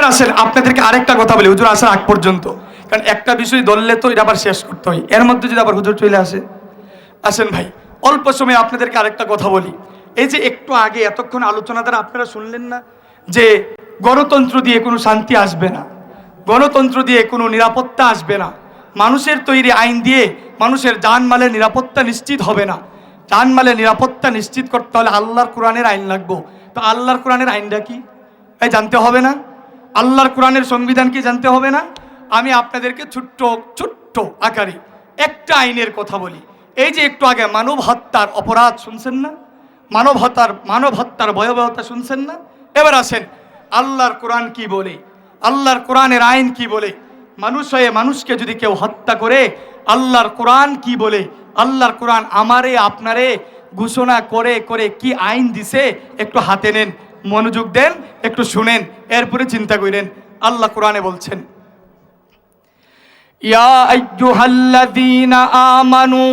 আসেন আপনাদেরকে আরেকটা কথা বলি হুজুর আসার আগ পর্যন্ত, কারণ একটা বিষয় ধরলে তো এটা আবার শেষ করতে হয়, এর মধ্যে যদি আবার হুজুর চলে আসে। আসেন ভাই, অল্প সময় আপনাদেরকে আরেকটা কথা বলি। এই যে একটু আগে এতক্ষণ আলোচনা দ্বারা আপনারা শুনলেন না যে গণতন্ত্র দিয়ে কোনো শান্তি আসবে না, গণতন্ত্র দিয়ে কোনো নিরাপত্তা আসবে না, মানুষের তৈরি আইন দিয়ে মানুষের জানমালের নিরাপত্তা নিশ্চিত হবে না। জানমালের নিরাপত্তা নিশ্চিত করতে হলে আল্লাহর কোরআনের আইন লাগবে। তো আল্লাহর কোরআনের আইনটা কি এই জানতে হবে না? আল্লাহর কোরআনের সংবিধান কি জানতে হবে না? আমি আপনাদেরকে ছোট্ট ছোট্ট আকারে একটা আইনের কথা বলি। এই যে একটু আগে মানব হত্যার অপরাধ শুনছেন না, মানব হত্যার ভয়াবহতা শুনছেন না? এবার আসেন আল্লাহর কোরআন কি বলে, আল্লাহর কোরআনের আইন কি বলে। মানুষ হয়ে মানুষকে যদি কেউ হত্যা করে আল্লাহর কোরআন কি বলে, আল্লাহর কোরআন আমারে আপনারে ঘোষণা করে করে কি আইন দিছে একটু হাতে নেন, মনোযোগ দেন, একটু শুনেন, এরপরে চিন্তা করেন। আল্লাহ কোরআনে বলছেন, ইয়া আইয়ুহাল্লাযীনা আমানু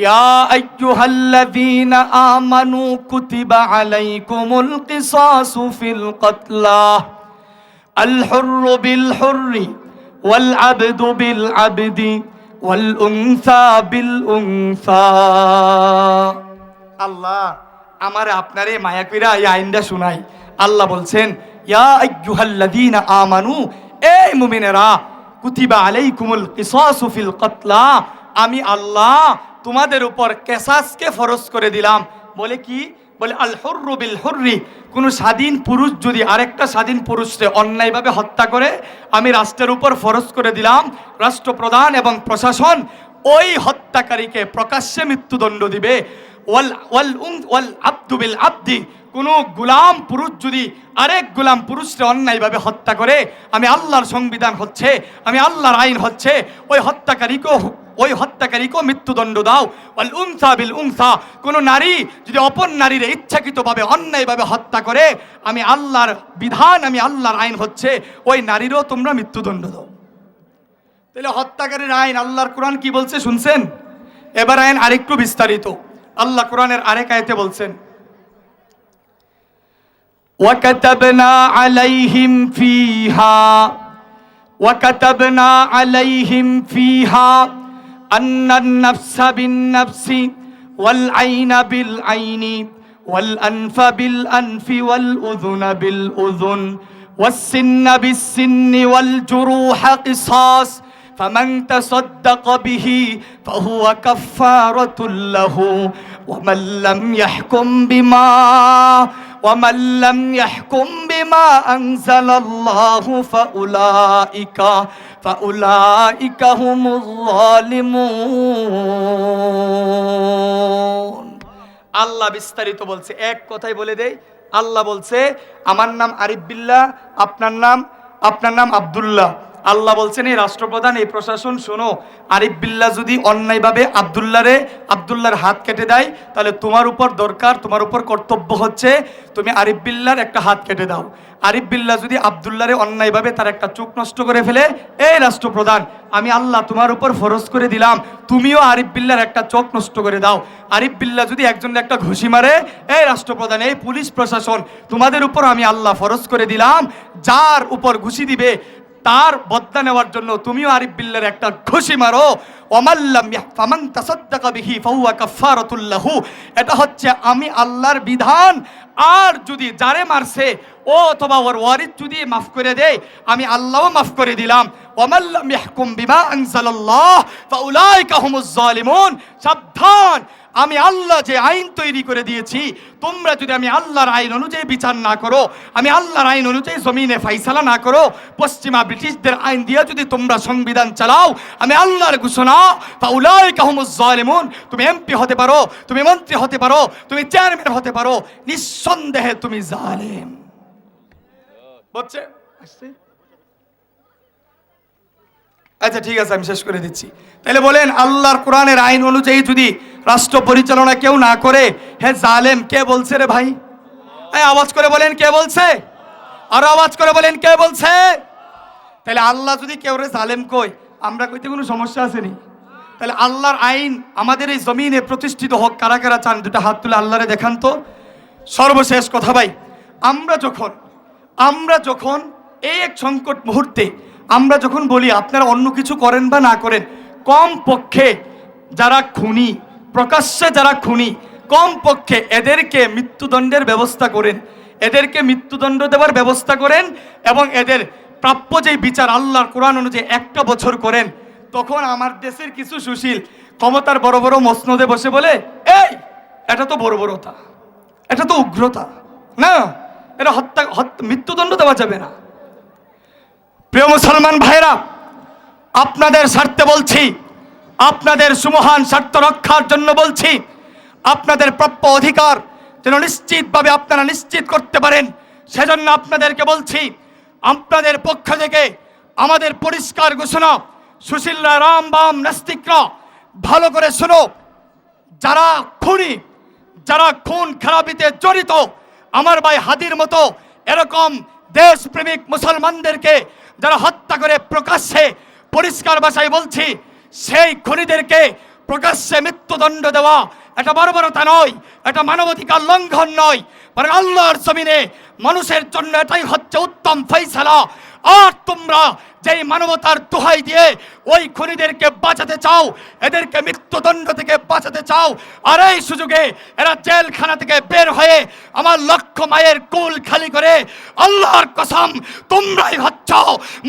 ইয়া আইয়ুহাল্লাযীনা আমানু কুতিবা আলাইকুমুল কিসাসু ফিল কতলা আল হুররু বিল হুররি ওয়াল আবদু বিল আবদি ওয়াল উনসা বিল উনসা। আল্লাহ আমারে আপনারে মায়া কইরা এই আইনটা শুনাই। আল্লাহ বলছেন, ইয়া আইয়ুহাল্লাযীনা আমানু, এই মুমিনেরা, কুতিবা আলাইকুমুল কিসাসু ফিল কতলা, আমি আল্লাহ তোমাদের উপর কিসাসকে ফরজ করে দিলাম। বলে কি? বলে আল হুররু বিল হুররি, কোনো স্বাধীন পুরুষ যদি আরেকটা স্বাধীন পুরুষকে অন্যায়ভাবে হত্যা করে আমি রাষ্ট্রের উপর ফরজ করে দিলাম, রাষ্ট্রপ্রধান এবং প্রশাসন ওই হত্যাকারীকে প্রকাশ্যে মৃত্যুদণ্ড দিবে। ওয়াল আবদু বিল আবদি, কোনো গোলাম পুরুষ যদি আরেক গোলাম পুরুষকে অন্যায়ভাবে হত্যা করে আমি আল্লাহর সংবিধান হচ্ছে, আমি আল্লাহর আইন হচ্ছে ওই হত্যাকারীকেও মৃত্যুদণ্ড দাও। ওয়াল উনসা বিল উনসা, কোনো নারী যদি অপর নারীর ইচ্ছাকৃতভাবে অন্যায়ভাবে হত্যা করে আমি আল্লাহর বিধান, আমি আল্লাহর আইন হচ্ছে ওই নারীরও তোমরা মৃত্যুদণ্ড দাও। তাহলে হত্যাকারীর আইন আল্লাহর কোরআন কি বলছে শুনছেন? এবার আইন আরেকটু বিস্তারিত। আল্লাহ কোরআনের আরেক আয়াতে বলছেন, وكتبنا عليهم فيها أن النفس بالنفس والعين بالعين والأنف بالأنف والأذن بالأذن والسن بالسن والجروح قصاص فمن تصدق به فهو كفارة له ومن لم يحكم بما أنزل الله فأولئك هم الظالمون। আল্লাহ বিস্তারিত বলছে, এক কথাই বলে দেই। আল্লাহ বলছে আমার নাম আরিফ বিল্লাহ, আপনার নাম আব্দুল্লাহ। আল্লাহ বলছেন এই রাষ্ট্রপ্রধান, এই প্রশাসন, শোনো, আরিফ বিল্লাহ যদি অন্যায়ভাবে আব্দুল্লাহর হাত কেটে দেয় তাহলে তোমার উপর কর্তব্য হচ্ছে তুমি আরিফ বিল্লাহর একটা হাত কেটে দাও। আরিফ বিল্লাহ যদি আব্দুল্লাহরে অন্যায়ভাবে তার একটা চোখ নষ্ট করে ফেলে, এই রাষ্ট্রপ্রধান আমি আল্লাহ তোমার উপর ফরজ করে দিলাম তুমিও আরিফ বিল্লাহর একটা চোখ নষ্ট করে দাও। আরিফ বিল্লাহ যদি একজনের একটা ঘুষি মারে, এই রাষ্ট্রপ্রধান, এই পুলিশ প্রশাসন, তোমাদের উপর আমি আল্লাহ ফরজ করে দিলাম যার উপর ঘুষি দিবে তার বদলা নেওয়ার জন্য তুমিও আরিফ বিল্লাহর একটা ঘুষি মারো। ফামান তাসাদ্দাকা বিহি ফাহুয়া কাফারাতুল লাহু, এটা হচ্ছে আমি আল্লাহর বিধান। আর যদি যারে মারছে ও অথবা ওর ওয়ারিস যদি মাফ করে দেয় আমি আল্লাহও মাফ করে দিলাম। ওয়ামান লাম ইয়াহকুম বিমা আনজালাল্লাহ ফাউলাইকা হুমুজ জালিমুন। সাবধান, আমি আল্লাহ যে আইন তৈরি করে দিয়েছি তোমরা যদি আমি আল্লাহর আইন অনুযায়ী বিচার না করো, আমি আল্লাহর আইন অনুযায়ী জমিনে ফাইসালা না করো, পশ্চিমা ব্রিটিশদের আইন দিয়ে যদি তোমরা সংবিধান চালাও, আমি আল্লাহর ঘোষণা ফাউলাইকা হুমুজ জালিমুন। তুমি এমপি হতে পারো, তুমি মন্ত্রী হতে পারো, তুমি চেয়ারম্যান হতে পারো, নিঃসন্দেহে তুমি জালেম। বুঝছে? আচ্ছা ঠিক আছে, আমি শেষ করে দিচ্ছি। তাহলে বলেন আল্লাহর কোরআনের আইন অনুযায়ী যদি রাষ্ট্র পরিচালনা কেউ না করে, হে জালেম। কে বলছে রে ভাই? আওয়াজ করে বলেন কে বলছে? আরো আওয়াজ করে বলেন কে বলছে? তাহলে আল্লাহ যদি কেউ রে জালেম কই, আমরা কইতে কোনো সমস্যা আছে নি? তাহলে আল্লাহর আইন আমাদের এই জমিনে প্রতিষ্ঠিত হোক। কারা কারা চান দুটা হাত তুলে আল্লাহরে দেখান তো। সর্বশেষ কথা ভাই, আমরা যখন এই এক সংকট মুহূর্তে আমরা যখন বলি আপনারা অন্য কিছু করেন বা না করেন, কম পক্ষে যারা খুনি, প্রকাশ্যে যারা খুনি, কম পক্ষে এদেরকে মৃত্যুদণ্ডের ব্যবস্থা করেন, এদেরকে মৃত্যুদণ্ড দেওয়ার ব্যবস্থা করেন এবং এদের প্রাপ্য যে বিচার আল্লাহর কোরআন অনুযায়ী 1 বছর করেন। তখন আমার দেশের কিছু সুশীল ক্ষমতার বড় বড় মসনদে বসে বলে, এই এটা তো বর্বরতা, এটা তো উগ্রতা, না এটা মৃত্যুদণ্ড দেওয়া যাবে না। প্রিয় মুসলমান ভাইরা, আপনাদের স্বার্থে বলছি, আপনাদের সুমহান স্বার্থ রক্ষার জন্য বলছি, আপনাদের প্রাপ্য অধিকার যেন নিশ্চিতভাবে আপনারা নিশ্চিত করতে পারেন, সেজন্য আপনাদেরকে বলছি, আপনাদের পক্ষ থেকে আমাদের পরিষ্কার ঘোষণা, সুশীলরা, রাম বাম নাস্তিকরা ভালো করে শোনো, যারা খুনি, যারা খুন খারাপিতে জড়িত, আমার ভাই হাদির মতো এরকম দেশপ্রেমিক মুসলমানদেরকে যারা হত্যা করে প্রকাশ্যে, পরিষ্কার ভাষায় বলছি, সেই খুনিদেরকে প্রকাশ্যে মৃত্যুদণ্ড দেওয়া এটা বর্বরতা নয়, এটা মানবাধিকার লঙ্ঘন নয়, বরং আল্লাহর জমিনে মানুষের জন্য এটাই হচ্ছে উত্তম ফয়সালা। আর তোমরা যেই মানবতার দোহাই দিয়ে ওই খুনিদেরকে বাঁচাতে চাও, এদেরকে মৃত্যুদণ্ড থেকে বাঁচাতে চাও, আর এই সুযোগে এরা জেলখানা থেকে বের হয়ে আমার লক্ষ মায়ের কুল খালি করে, আল্লাহর কসম তোমরাই হচ্ছ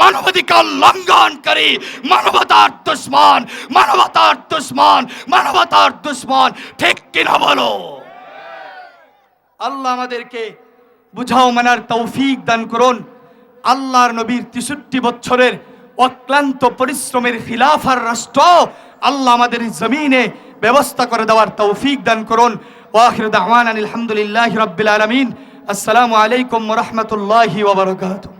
মানবাধিকার লঙ্ঘনকারী, মানবতার দুশ্মন, মানবতার দুশ্মন, মানবতার দুশ্মন। ঠিক কিনা বলো? আল্লাহ আমাদেরকে বুঝাও মানার তৌফিক দান করুন। আল্লাহর নবীর 63 বছরের অক্লান্ত পরিশ্রমের খিলাফার রাষ্ট্র আল্লাহ আমাদের জমিনে ব্যবস্থা করে দেওয়ার তৌফিক দান করুন। ওয়া আখিরু দাওয়ানা আলহামদুলিল্লাহি রাব্বিল আলামিন। আসসালামু আলাইকুম ওয়া রাহমাতুল্লাহি ওয়া বারাকাতুহু।